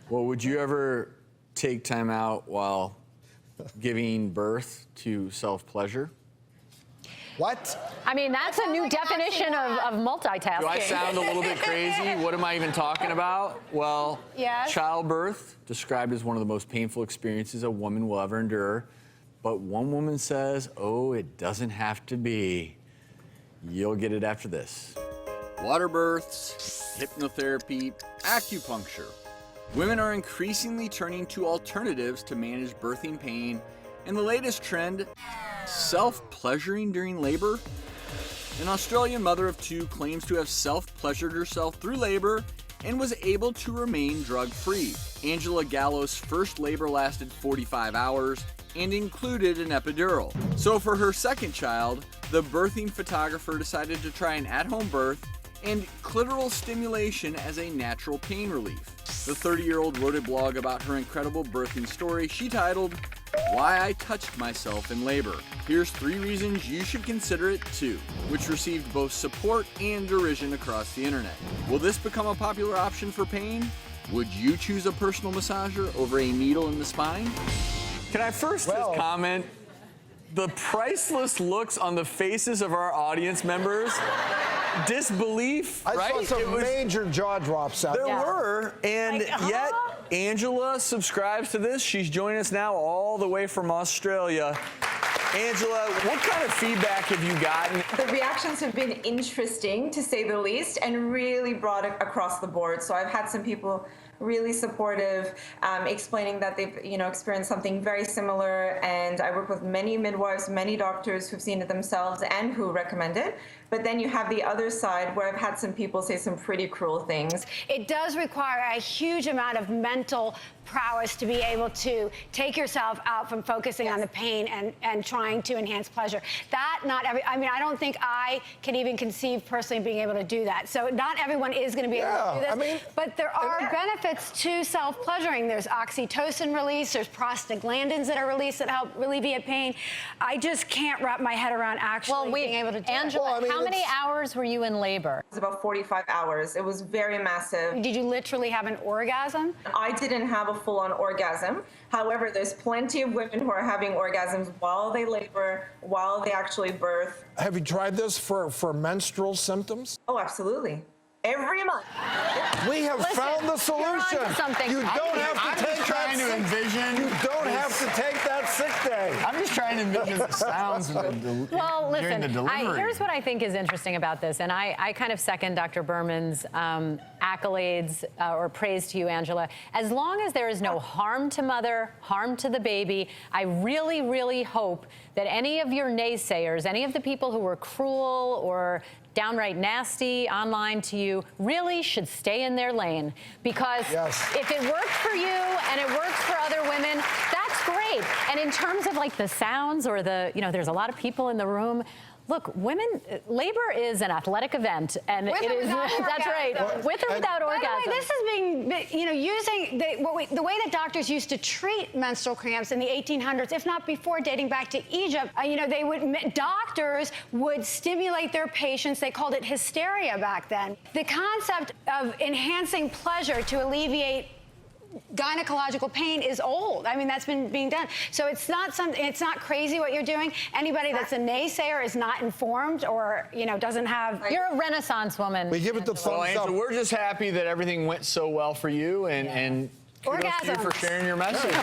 Well, would you ever take time out while giving birth to self-pleasure? What? I mean, that's a new definition of multitasking. Do I sound a little bit crazy? What am I even talking about? Well, yes. Childbirth, described as one of the most painful experiences a woman will ever endure. But one woman says, oh, it doesn't have to be. You'll get it after this. Water births, hypnotherapy, acupuncture. Women are increasingly turning to alternatives to manage birthing pain, and the latest trend, self-pleasuring during labor. An Australian mother of two claims to have self-pleasured herself through labor and was able to remain drug-free. Angela Gallo's first labor lasted 45 hours and included an epidural. So for her second child, the birthing photographer decided to try an at-home birth and clitoral stimulation as a natural pain relief. The 30-year-old wrote a blog about her incredible birthing story she titled, Why I Touched Myself in Labor. Here's 3 reasons you should consider it too, which received both support and derision across the internet. Will this become a popular option for pain? Would you choose a personal massager over a needle in the spine? Can I first just comment? The priceless looks on the faces of our audience members. Disbelief, right? I saw some major jaw drops out there. There were, and yet Angela subscribes to this. She's joining us now all the way from Australia. Angela, what kind of feedback have you gotten? The reactions have been interesting, to say the least, and really broad across the board. So I've had some people really supportive, explaining that they've experienced something very similar, and I work with many midwives, many doctors who've seen it themselves and who recommend it. But then you have the other side where I've had some people say some pretty cruel things. It does require a huge amount of mental prowess to be able to take yourself out from focusing on the pain and trying to enhance pleasure. I mean, I don't think I can even conceive personally being able to do that. So not everyone is going to be able to do this. But there are benefits to self-pleasuring. There's oxytocin release, there's prostaglandins that are released that help alleviate pain. I just can't wrap my head around actually being able to do Angela, it. how many hours were you in labor? It was about 45 hours. It was very massive. Did you literally have an orgasm? I didn't have a full-on orgasm. However, there's plenty of women who are having orgasms while they labor, while they actually birth. Have you tried this for menstrual symptoms? Oh, absolutely. Every month. We have found the solution. You don't have to take that sick day. I'm just trying to envision the sounds Well, during the listen, delivery. here's what I think is interesting about this, and I kind of second Dr. Berman's accolades or praise to you, Angela. As long as there is no harm to mother, harm to the baby, I really, really hope that any of your naysayers, any of the people who were cruel or downright nasty online to you really should stay in their lane, because if it worked for you and it works for other women, that's great. And in terms of like the sounds or the, there's a lot of people in the room. Look, labor is an athletic event, and it is. That's right. With or without orgasm. By the way, this is being, using the way that doctors used to treat menstrual cramps in the 1800s, if not before, dating back to Egypt. Doctors would stimulate their patients. They called it hysteria back then. The concept of enhancing pleasure to alleviate gynecological pain is old. I mean, that's been being done. So it's not crazy what you're doing. Anybody that's a naysayer is not informed or, doesn't have... You're a Renaissance woman. We give it the thumbs up. We're just happy that everything went so well for you, and kudos to you for sharing your message.